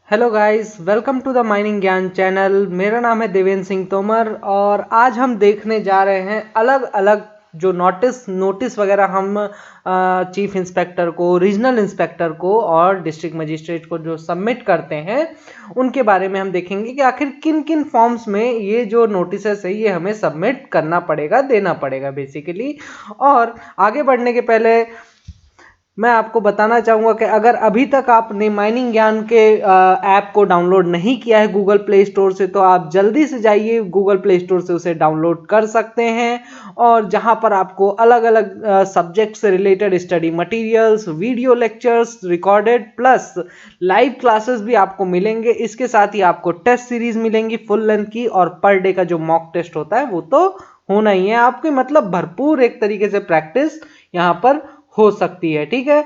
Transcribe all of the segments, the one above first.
Hello guys, welcome to the mining Gyan channel. मेरा नाम है देवेंद्र सिंह तोमर और आज हम देखने जा रहे हैं अलग अलग जो नोटिस वगैरह हम चीफ इंस्पेक्टर को, रीजनल इंस्पेक्टर को और डिस्ट्रिक्ट मजिस्ट्रेट को जो सबमिट करते हैं उनके बारे में हम देखेंगे कि आखिर किन किन फॉर्म्स में ये जो नोटिसेस है ये हमें सबमिट करना पड़ेगा, देना पड़ेगा बेसिकली। और आगे बढ़ने के पहले मैं आपको बताना चाहूँगा कि अगर अभी तक आपने माइनिंग ज्ञान के ऐप को डाउनलोड नहीं किया है गूगल प्ले स्टोर से, तो आप जल्दी से जाइए गूगल प्ले स्टोर से उसे डाउनलोड कर सकते हैं। और जहां पर आपको अलग अलग सब्जेक्ट से related study materials, video lectures recorded plus live classes भी आपको मिलेंगे। इसके साथ ही आपको टेस्ट सीरीज मिलेंगी फुल लेंथ की, और पर डे का जो मॉक टेस्ट होता है वो तो होना ही है आपके, मतलब भरपूर एक तरीके से प्रैक्टिस यहाँ पर हो सकती है। ठीक है,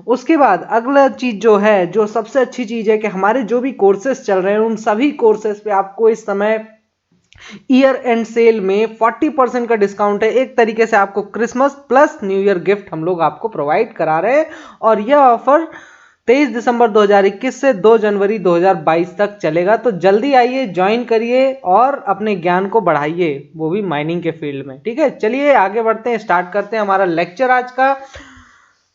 उसके बाद अगला चीज जो है, जो सबसे अच्छी चीज है कि हमारे जो भी कोर्सेज चल रहे हैं उन सभी कोर्सेज पे आपको इस समय ईयर एंड सेल में 40% का डिस्काउंट है। एक तरीके से आपको Christmas plus new year gift हम लोग आपको प्रोवाइड करा रहे हैं, और यह ऑफर 23 दिसंबर 2021 से 2 जनवरी 2022 तक चलेगा। तो जल्दी आइए, ज्वाइन करिए और अपने ज्ञान को बढ़ाइए, वो भी माइनिंग के फील्ड में। ठीक है, चलिए आगे बढ़ते हैं, स्टार्ट करते हैं हमारा लेक्चर आज का,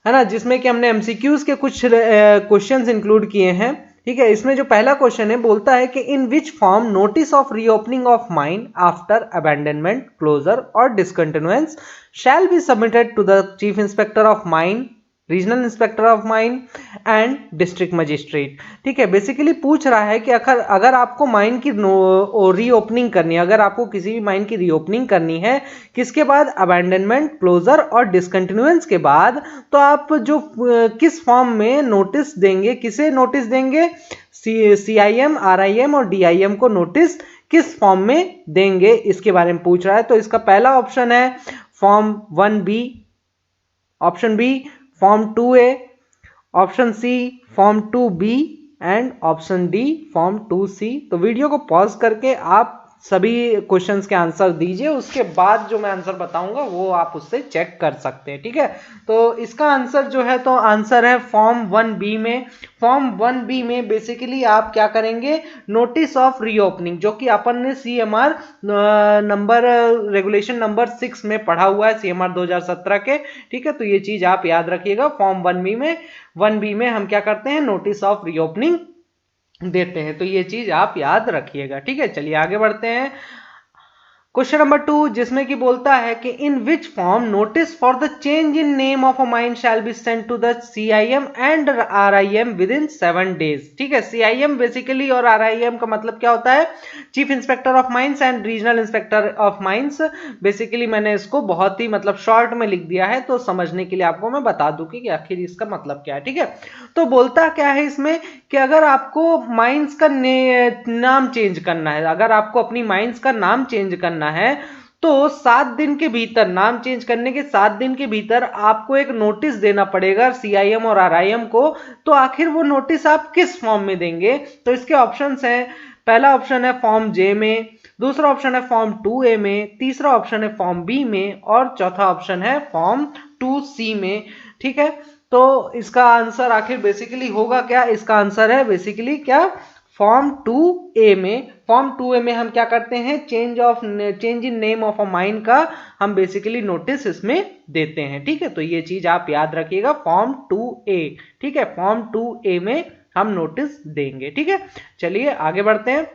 है ना, जिसमें कि हमने एमसीक्यूज के कुछ क्वेश्चंस इंक्लूड किए हैं। ठीक है, इसमें जो पहला क्वेश्चन है बोलता है कि in which form notice of reopening of mine after abandonment, closure और discontinuance shall be submitted to the chief inspector of mine, regional inspector of mine and district magistrate. ठीक है, बेसिकली पूछ रहा है कि अगर आपको माइन की रीओपनिंग करनी है, अगर आपको किसी भी माइन की रीओपनिंग करनी है किसके बाद, अबैंडनमेंट, क्लोजर और डिसकंटिन्यूएंस के बाद, तो आप जो किस फॉर्म में नोटिस देंगे, किसे नोटिस देंगे, CIM, RIM और DIM को नोटिस किस फॉर्म में देंगे, इसके बारे में पूछ रहा है। तो इसका पहला ऑप्शन है form 1B, option B form 2A, option C form 2B and option D form 2C। तो वीडियो को पॉज करके आप सभी क्वेश्चंस के आंसर दीजिए, उसके बाद जो मैं आंसर बताऊंगा वो आप उससे चेक कर सकते हैं। ठीक है, तो इसका आंसर जो है, तो आंसर है फॉर्म 1B में। फॉर्म 1B में बेसिकली आप क्या करेंगे, नोटिस ऑफ रीओपनिंग, जो कि अपन ने CMR नंबर रेगुलेशन नंबर 6 में पढ़ा हुआ है, CMR 2017 के। ठीक है, तो ये चीज आप याद रखिएगा। फॉर्म 1B में हम क्या करते हैं, नोटिस ऑफ रीओपनिंग देते हैं, तो ये चीज आप याद रखिएगा। ठीक है, चलिए आगे बढ़ते हैं। क्वेश्चन नंबर 2, जिसमें कि बोलता है कि in which form notice for the change in name of a mine shall be sent to the CIM and RIM within 7 days. ठीक है, CIM बेसिकली और RIM का मतलब क्या होता है, chief inspector of mines and regional inspector of mines. Basically मैंने इसको बहुत ही मतलब शॉर्ट में लिख दिया है, तो समझने के लिए आपको मैं बता दूं कि आखिर इसका मतलब क्या है। ठीक है, तो बोलता क्या है इसमें कि अगर आपको माइंस का नाम चेंज करना है, अगर आपको अपनी माइंस का नाम चेंज करना है, तो 7 दिन के भीतर, नाम चेंज करने के 7 दिन के भीतर आपको एक नोटिस देना पड़ेगा CIM और RIM को। तो आखिर वो नोटिस आप किस फॉर्म में देंगे, तो इसके ऑप्शंस हैं। पहला ऑप्शन है फॉर्म J में, दूसरा ऑप्शन है फॉर्म 2A में, तीसरा ऑप्शन है फॉर्म B में और चौथा ऑप्शन है फॉर्म 2C में। ठीक है, तो इसका आंसर आखिर बेसिकली होगा क्या, इसका आंसर है बेसिकली क्या, फॉर्म 2A में। फॉर्म 2A में हम क्या करते हैं, change in name of a mine का हम बेसिकली नोटिस इसमें देते हैं। ठीक है, तो ये चीज आप याद रखिएगा, फॉर्म 2A। ठीक है, फॉर्म 2A में हम नोटिस देंगे। ठीक है, चलिए आगे बढ़ते हैं।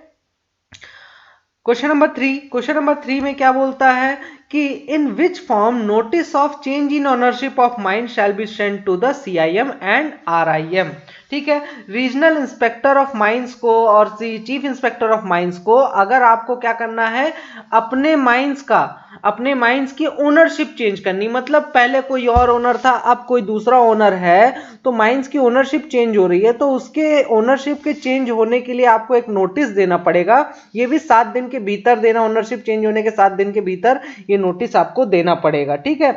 क्वेश्चन नंबर 3 में क्या बोलता है कि in which form notice of change in ownership of mine shall be sent to the CIM and RIM। ठीक है, रीजनल इंस्पेक्टर ऑफ माइंस को और चीफ इंस्पेक्टर ऑफ माइंस को अगर आपको क्या करना है, अपने माइंस की ओनरशिप चेंज करनी, मतलब पहले कोई और ओनर था, अब कोई दूसरा ओनर है, तो माइंस की ओनरशिप चेंज हो रही है, तो उसके ओनरशिप के चेंज होने के लिए आपको एक नोटिस देना पड़ेगा। ये भी 7 दिन के भीतर देना, ओनरशिप चेंज होने के 7 दिन के भीतर ये नोटिस आपको देना पड़ेगा। ठीक है,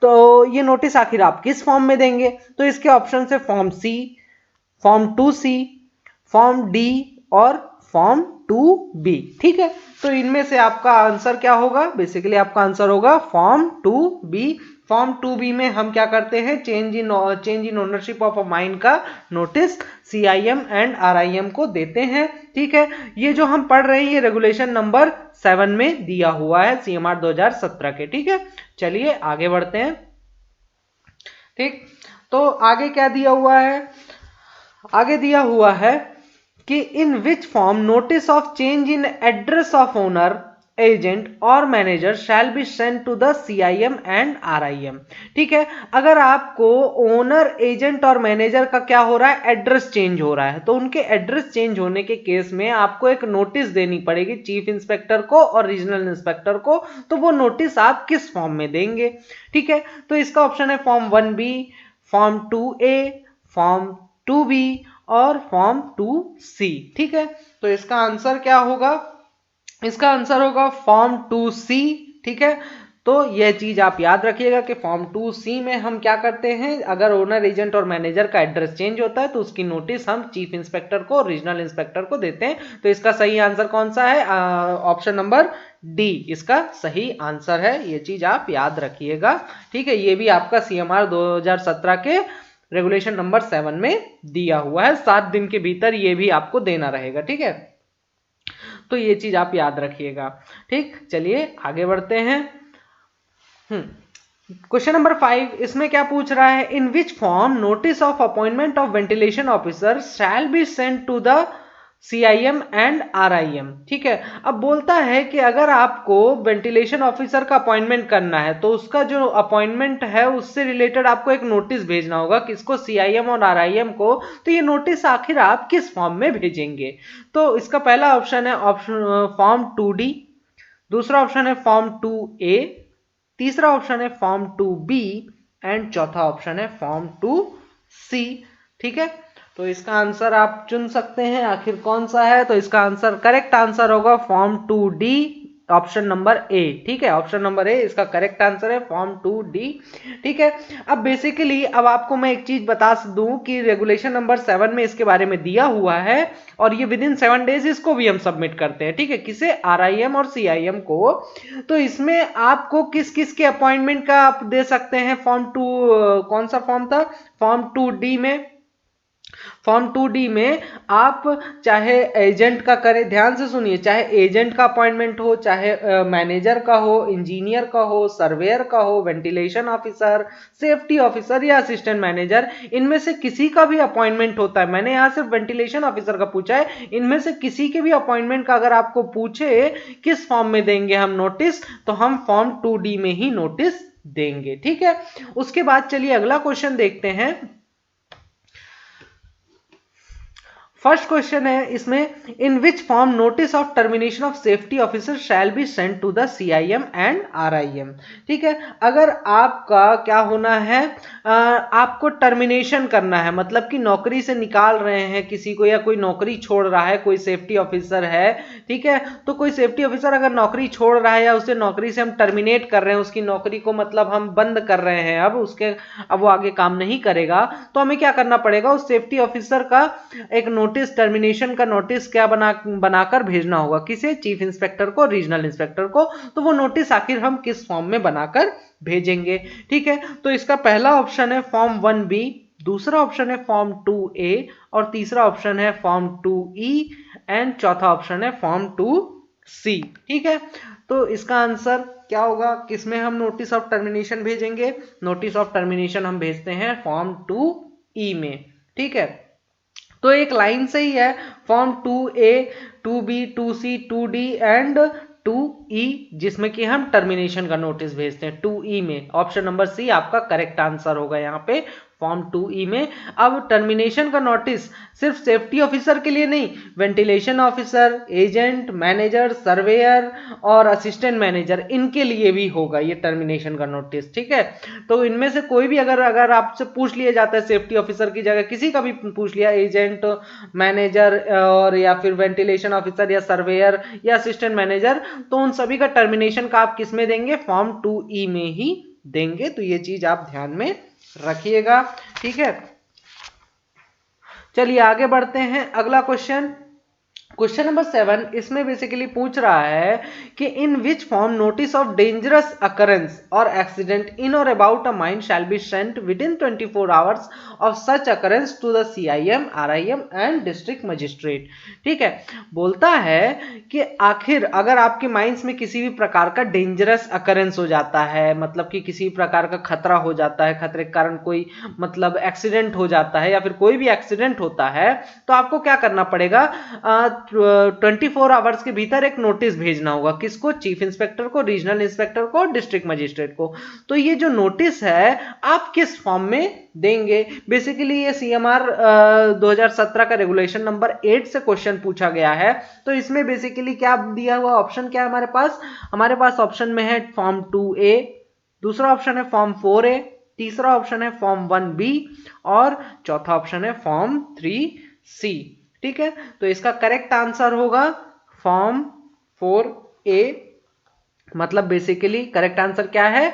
तो ये नोटिस आखिर आप किस फॉर्म में देंगे, तो इसके ऑप्शन है form C, form 2C, form D और फॉर्म 2B। ठीक है, तो इनमें से आपका आंसर क्या होगा, बेसिकली आपका आंसर होगा फॉर्म 2B। फॉर्म 2B में हम क्या करते हैं, change in ownership of a mine का नोटिस CIM एंड RIM को देते हैं। ठीक है, ये जो हम पढ़ रहे हैं ये रेगुलेशन नंबर 7 में दिया हुआ है CMR 2017 के। ठीक है, चलिए आगे बढ़ते हैं। ठीक, तो आगे क्या दिया हुआ है, आगे दिया हुआ है कि in which form notice of change in address of owner, agent और manager shall be send to the CIM and RIM। ठीक है, अगर आपको ओनर, एजेंट और मैनेजर का क्या हो रहा है, एड्रेस चेंज हो रहा है, तो उनके एड्रेस चेंज होने के केस में आपको एक नोटिस देनी पड़ेगी चीफ इंस्पेक्टर को और रीजनल इंस्पेक्टर को। तो वो नोटिस आप किस फॉर्म में देंगे? ठीक है, तो इसका ऑप्शन है form 1B, form 2A, form 2B और फॉर्म 2C। ठीक है, तो इसका आंसर क्या होगा, इसका आंसर होगा फॉर्म 2C। ठीक है, तो यह चीज आप याद रखिएगा कि फॉर्म 2C में हम क्या करते हैं, अगर ओनर, एजेंट और मैनेजर का एड्रेस चेंज होता है तो उसकी नोटिस हम चीफ इंस्पेक्टर को, रीजनल इंस्पेक्टर को देते हैं। तो इसका सही आंसर कौन सा है, ऑप्शन नंबर डी इसका सही आंसर है। ये चीज आप याद रखिएगा। ठीक है, ये भी आपका CMR 2017 के रेगुलेशन नंबर 7 में दिया हुआ है, 7 दिन के भीतर ये भी आपको देना रहेगा। ठीक है, तो ये चीज आप याद रखिएगा। ठीक, चलिए आगे बढ़ते हैं। क्वेश्चन नंबर 5, इसमें क्या पूछ रहा है, in which form notice of appointment of ventilation officer shall be sent to the CIM and RIM। ठीक है, अब बोलता है कि अगर आपको वेंटिलेशन ऑफिसर का अपॉइंटमेंट करना है तो उसका जो अपॉइंटमेंट है उससे रिलेटेड आपको एक नोटिस भेजना होगा, किसको, CIM और RIM को। तो ये नोटिस आखिर आप किस फॉर्म में भेजेंगे? तो इसका पहला ऑप्शन है ऑप्शन फॉर्म 2D, दूसरा ऑप्शन है फॉर्म 2A, तीसरा ऑप्शन है फॉर्म 2B एंड चौथा ऑप्शन है फॉर्म 2C। ठीक है, तो इसका आंसर आप चुन सकते हैं आखिर कौन सा है। तो इसका आंसर, करेक्ट आंसर होगा form 2D, option number A। ठीक है, ऑप्शन नंबर A इसका करेक्ट आंसर है, फॉर्म 2D। ठीक है, अब बेसिकली अब आपको मैं एक चीज बता दूं कि रेगुलेशन नंबर 7 में इसके बारे में दिया हुआ है और ये विद इन 7 डेज इसको भी हम सबमिट करते हैं। ठीक है, किसे, RIM और CIM को। तो इसमें आपको किस किस के अपॉइंटमेंट का आप दे सकते हैं, फॉर्म 2, कौन सा फॉर्म था, फॉर्म 2D में। फॉर्म 2D में आप चाहे एजेंट का करें, ध्यान से सुनिए, चाहे एजेंट का अपॉइंटमेंट हो, चाहे मैनेजर का हो, इंजीनियर का हो, सर्वेयर का हो, वेंटिलेशन ऑफिसर, सेफ्टी ऑफिसर या असिस्टेंट मैनेजर, इनमें से किसी का भी अपॉइंटमेंट होता है। मैंने यहाँ सिर्फ वेंटिलेशन ऑफिसर का पूछा है, इनमें से किसी के भी अपॉइंटमेंट का अगर आपको पूछे किस फॉर्म में देंगे हम नोटिस, तो हम फॉर्म 2D में ही नोटिस देंगे। ठीक है, उसके बाद चलिए अगला क्वेश्चन देखते हैं। फर्स्ट क्वेश्चन है इसमें, in which form notice of termination of safety officer shall be sent to the CIM and RIM। ठीक है, अगर आपका क्या होना है, आपको टर्मिनेशन करना है, मतलब कि नौकरी से निकाल रहे हैं किसी को या कोई नौकरी छोड़ रहा है, कोई सेफ्टी ऑफिसर है। ठीक है, तो कोई सेफ्टी ऑफिसर अगर नौकरी छोड़ रहा है या उसे नौकरी से हम टर्मिनेट कर रहे हैं, उसकी नौकरी को मतलब हम बंद कर रहे हैं, अब वो आगे काम नहीं करेगा, तो हमें क्या करना पड़ेगा, उस सेफ्टी ऑफिसर का एक नोटिस, टर्मिनेशन का नोटिस क्या बनाकर भेजना होगा, किसे, चीफ इंस्पेक्टर को, रीजनल इंस्पेक्टर को। तो वो नोटिस आखिर हम किस फॉर्म में बनाकर भेजेंगे? ठीक है, तो इसका पहला ऑप्शन है फॉर्म 1B, दूसरा ऑप्शन है फॉर्म 2A और तीसरा ऑप्शन है फॉर्म 2E एंड चौथा ऑप्शन है फॉर्म 2C। ठीक है, तो इसका आंसर क्या होगा, किसमें हम नोटिस ऑफ टर्मिनेशन भेजेंगे? नोटिस ऑफ टर्मिनेशन हम भेजते हैं फॉर्म 2E में। ठीक है, तो एक लाइन से ही है, form 2A, 2B, 2C, 2D and 2E, जिसमें कि हम टर्मिनेशन का नोटिस भेजते हैं 2E में। ऑप्शन नंबर C आपका करेक्ट आंसर होगा यहाँ पे, फॉर्म 2E में। अब टर्मिनेशन का नोटिस सिर्फ सेफ्टी ऑफिसर के लिए नहीं, ventilation officer, agent, manager, surveyor और असिस्टेंट मैनेजर, इनके लिए भी होगा ये टर्मिनेशन का नोटिस। ठीक है, तो इनमें से कोई भी अगर आपसे पूछ लिया जाता है, सेफ्टी ऑफिसर की जगह किसी का भी पूछ लिया, एजेंट, मैनेजर और या फिर वेंटिलेशन ऑफिसर या सर्वेयर या असिस्टेंट मैनेजर, तो उन सभी का टर्मिनेशन का आप किस में देंगे, फॉर्म 2E में ही देंगे। तो ये चीज आप ध्यान में रखिएगा। ठीक है, चलिए आगे बढ़ते हैं। अगला क्वेश्चन, क्वेश्चन नंबर 7 इसमें बेसिकली पूछ रहा है कि in which form notice of dangerous occurrence or accident in or about a mine shall be sent within 24 hours of such occurrence to the CIM, RIM and district magistrate. ठीक है, बोलता है कि आखिर अगर आपके माइंस में किसी भी प्रकार का डेंजरस अकरेंस हो जाता है, मतलब कि किसी प्रकार का खतरा हो जाता है, खतरे के कारण कोई मतलब एक्सीडेंट हो जाता है या फिर कोई भी एक्सीडेंट होता है, तो आपको क्या करना पड़ेगा, 24 आवर्स के भीतर एक नोटिस भेजना होगा। किसको? चीफ इंस्पेक्टर को, रीजनल इंस्पेक्टर को, डिस्ट्रिक्ट मजिस्ट्रेट को। तो ये जो नोटिस है आप किस फॉर्म में देंगे? बेसिकली ये CMR 2017 का रेगुलेशन नंबर 8 से क्वेश्चन पूछा गया है। तो इसमें बेसिकली क्या दिया हुआ ऑप्शन क्या है हमारे पास ऑप्शन में है फॉर्म 2A, दूसरा ऑप्शन है फॉर्म 4A, तीसरा ऑप्शन है फॉर्म 1B और चौथा ऑप्शन है फॉर्म 3C। ठीक है, तो इसका करेक्ट आंसर होगा फॉर्म 4A, मतलब बेसिकली करेक्ट आंसर क्या है?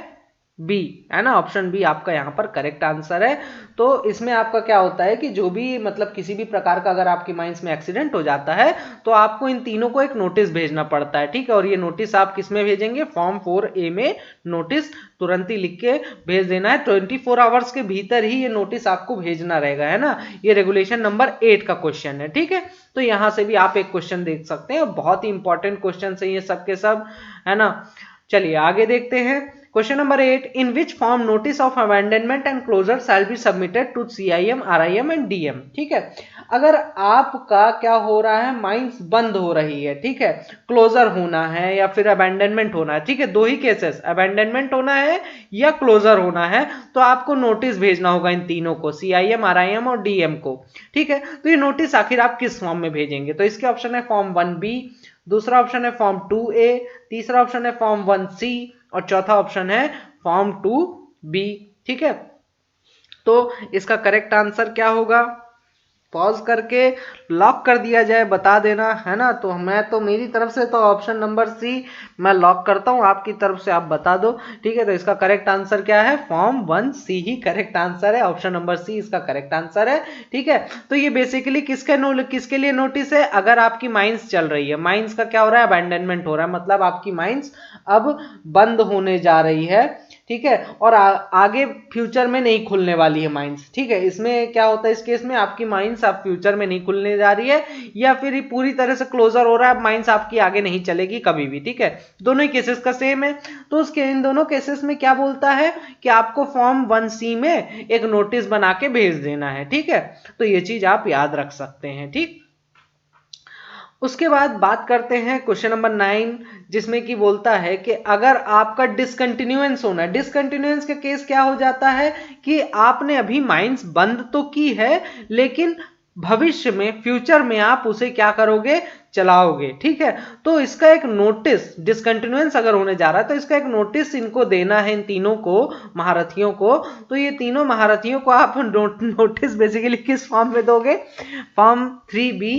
बी, है ना, ऑप्शन बी आपका यहाँ पर करेक्ट आंसर है। तो इसमें आपका क्या होता है कि जो भी मतलब किसी भी प्रकार का अगर आपकी माइंस में एक्सीडेंट हो जाता है तो आपको इन तीनों को एक नोटिस भेजना पड़ता है। ठीक है, और ये नोटिस आप किस में भेजेंगे? फॉर्म 4A में नोटिस तुरंत ही लिख के भेज देना है। 24 आवर्स के भीतर ही ये नोटिस आपको भेजना रहेगा, है ना। ये रेगुलेशन नंबर 8 का क्वेश्चन है। ठीक है, तो यहां से भी आप एक क्वेश्चन देख सकते हैं, बहुत ही इंपॉर्टेंट क्वेश्चन है ये सब के सब, है ना। चलिए आगे देखते हैं। Question number 8, in which form notice of abandonment and closure shall be submitted to CIM, RIM and DM। ठीक है, अगर आपका क्या हो रहा है, माइंस बंद हो रही है, ठीक है, क्लोजर होना है या फिर अबैंडनमेंट होना है, ठीक है, दो ही केसेस, अबैंडनमेंट होना है या क्लोजर होना है, तो आपको नोटिस भेजना होगा इन तीनों को, CIM, RIM और DM को। ठीक है, तो ये नोटिस आखिर आप किस फॉर्म में भेजेंगे? तो इसके ऑप्शन है फॉर्म 1B, दूसरा ऑप्शन है फॉर्म 2A, तीसरा ऑप्शन है फॉर्म 1C और चौथा ऑप्शन है फॉर्म 2B। ठीक है, तो इसका करेक्ट आंसर क्या होगा? पॉज करके लॉक कर दिया जाए, बता देना, है ना। तो मैं तो मेरी तरफ से तो ऑप्शन नंबर C मैं लॉक करता हूं, आपकी तरफ से आप बता दो। ठीक है, तो इसका करेक्ट आंसर क्या है? फॉर्म 1C ही करेक्ट आंसर है, ऑप्शन नंबर C इसका करेक्ट आंसर है। ठीक है, तो ये बेसिकली किसके लिए नोटिस है? अगर आपकी माइंस चल रही है, माइंस का क्या हो रहा है? अबैंडनमेंट हो रहा है, मतलब आपकी माइंस अब बंद होने जा रही है। ठीक है, और आगे फ्यूचर में नहीं खुलने वाली है माइंस। ठीक है, इसमें क्या होता है, इस केस में आपकी माइंस आप फ्यूचर में नहीं खुलने जा रही है या फिर पूरी तरह से क्लोजर हो रहा है, माइंस आपकी आगे नहीं चलेगी कभी भी। ठीक है, दोनों ही केसेस का सेम है। तो उसके इन दोनों केसेस में क्या बोलता है कि आपको फॉर्म 1C में एक नोटिस बना के भेज देना है। ठीक है, तो ये चीज आप याद रख सकते हैं। ठीक, उसके बाद बात करते हैं क्वेश्चन नंबर 9, जिसमें कि बोलता है कि अगर आपका डिसकंटिन्यूएंस होना है, डिसकंटिन्यूएंस का केस क्या हो जाता है कि आपने अभी माइंस बंद तो की है लेकिन भविष्य में, फ्यूचर में आप उसे क्या करोगे? चलाओगे। ठीक है, तो इसका एक नोटिस, डिसकंटिन्यूएंस अगर होने जा रहा है तो इसका एक नोटिस इनको देना है, इन तीनों को, महारथियों को। तो ये तीनों महारथियों को आप नोटिस बेसिकली किस फॉर्म में दोगे? फॉर्म 3B,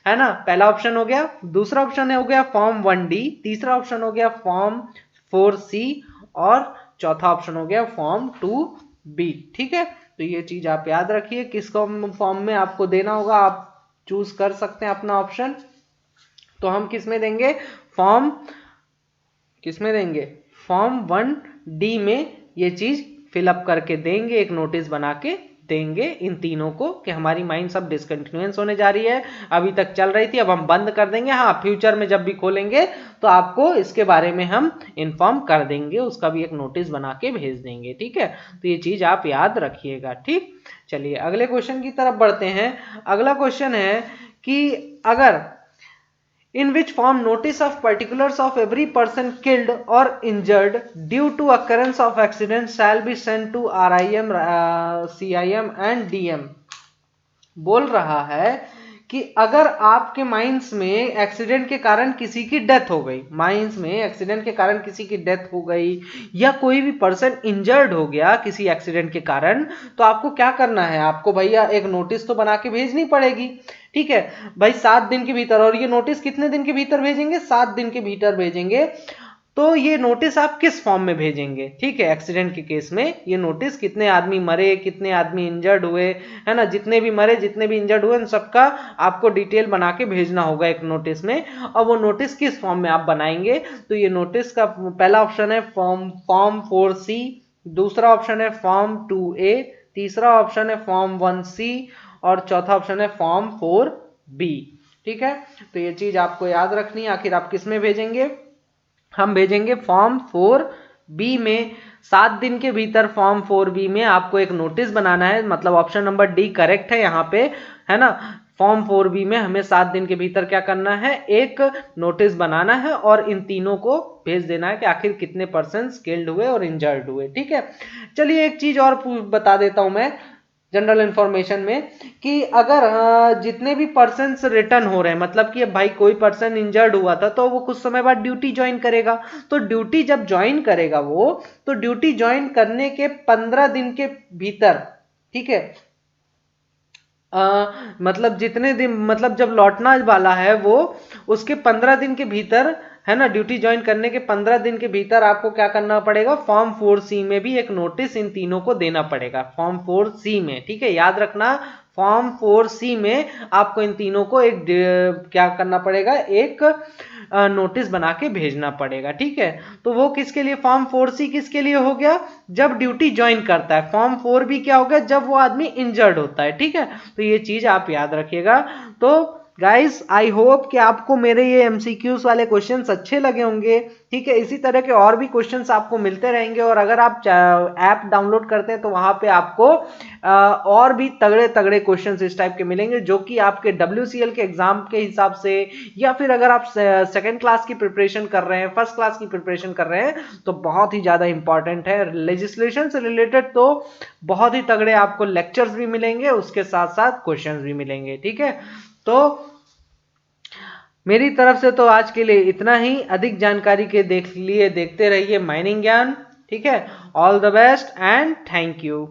है ना, पहला ऑप्शन हो गया, दूसरा ऑप्शन हो गया फॉर्म 1D, तीसरा ऑप्शन हो गया फॉर्म 4C और चौथा ऑप्शन हो गया फॉर्म 2B। ठीक है, तो ये चीज आप याद रखिए, किस फॉर्म में आपको देना होगा, आप चूज कर सकते हैं अपना ऑप्शन। तो हम किस में देंगे? किसमें देंगे? फॉर्म 1D में ये चीज फिलअप करके देंगे, एक नोटिस बना के देंगे इन तीनों को कि हमारी माइंड सब डिसकंटिन्यूएंस होने जा रही है, अभी तक चल रही थी, अब हम बंद कर देंगे। हाँ, फ्यूचर में जब भी खोलेंगे तो आपको इसके बारे में हम इन्फॉर्म कर देंगे, उसका भी एक नोटिस बना के भेज देंगे। ठीक है, तो ये चीज आप याद रखिएगा। ठीक, चलिए अगले क्वेश्चन की तरफ बढ़ते हैं। अगला क्वेश्चन है कि अगर in which form notice of particulars of every person killed or injured due to occurrence of accident shall be sent to RIM, CIM and DM। बोल रहा है कि अगर आपके माइंस में एक्सीडेंट के कारण किसी की डेथ हो गई, माइंस में एक्सीडेंट के कारण किसी की डेथ हो गई या कोई भी पर्सन इंजर्ड हो गया किसी एक्सीडेंट के कारण, तो आपको क्या करना है? आपको भैया एक नोटिस तो बना के भेजनी पड़ेगी। ठीक है भाई, 7 दिन के भीतर, और ये नोटिस कितने दिन के भीतर भेजेंगे? 7 दिन के भीतर भेजेंगे। तो ये नोटिस आप किस फॉर्म में भेजेंगे, ठीक है। एक्सीडेंट के केस में ये नोटिस कितने आदमी मरे, कितने आदमी इंजर्ड हुए, है ना, जितने भी मरे जितने भी इंजर्ड हुए उन सबका आपको डिटेल बना के भेजना होगा एक नोटिस में। और वो नोटिस किस फॉर्म में आप बनाएंगे, तो ये नोटिस का पहला ऑप्शन है फॉर्म 4C, दूसरा ऑप्शन है फॉर्म 2A, तीसरा ऑप्शन है फॉर्म 1C और चौथा ऑप्शन है फॉर्म 4B, ठीक है। तो ये चीज आपको याद रखनी है। आखिर आप किस में भेजेंगे, हम भेजेंगे फॉर्म 4B में। 7 दिन के भीतर फॉर्म 4B में आपको एक नोटिस बनाना है, मतलब ऑप्शन नंबर डी करेक्ट है यहाँ पे, है ना। फॉर्म 4B में हमें 7 दिन के भीतर क्या करना है, एक नोटिस बनाना है और इन तीनों को भेज देना है कि आखिर कितने पर्सन स्किल्ड हुए और इंजर्ड हुए, ठीक है। चलिए एक चीज और बता देता हूं मैं जनरल इंफॉर्मेशन में कि अगर जितने भी पर्सन रिटर्न हो रहे हैं, मतलब कि भाई कोई पर्सन इंजर्ड हुआ था तो वो कुछ समय बाद ड्यूटी ज्वाइन करेगा, तो ड्यूटी जब ज्वाइन करेगा वो, तो ड्यूटी ज्वाइन करने के 15 दिन के भीतर, ठीक है, मतलब जितने दिन, मतलब जब लौटना वाला है वो, उसके 15 दिन के भीतर, है ना, ड्यूटी ज्वाइन करने के 15 दिन के भीतर आपको क्या करना पड़ेगा, फॉर्म 4C में भी एक नोटिस इन तीनों को देना पड़ेगा, फॉर्म 4C में, ठीक है। याद रखना फॉर्म 4C में आपको इन तीनों को एक क्या करना पड़ेगा, एक नोटिस बना के भेजना पड़ेगा, ठीक है। तो वो किसके लिए, फॉर्म 4C किसके लिए हो गया, जब ड्यूटी ज्वाइन करता है। फॉर्म 4B क्या हो गया, जब वो आदमी इंजर्ड होता है, ठीक है। तो ये चीज आप याद रखिएगा। तो गाइस आई होप कि आपको मेरे ये एमसीक्यूज वाले क्वेश्चंस अच्छे लगे होंगे, ठीक है। इसी तरह के और भी क्वेश्चंस आपको मिलते रहेंगे, और अगर आप ऐप डाउनलोड करते हैं तो वहां पे आपको और भी तगड़े तगड़े क्वेश्चंस इस टाइप के मिलेंगे, जो कि आपके WCL के एग्जाम के हिसाब से, या फिर अगर आप सेकेंड क्लास की प्रिपरेशन कर रहे हैं, फर्स्ट क्लास की प्रिपरेशन कर रहे हैं, तो बहुत ही ज्यादा इंपॉर्टेंट है। लेजिस्लेशन से रिलेटेड तो बहुत ही तगड़े आपको लेक्चर्स भी मिलेंगे, उसके साथ साथ क्वेश्चंस भी मिलेंगे, ठीक है। तो मेरी तरफ से तो आज के लिए इतना ही। अधिक जानकारी के देखते रहिए माइनिंग ज्ञान, ठीक है। All the best and thank you.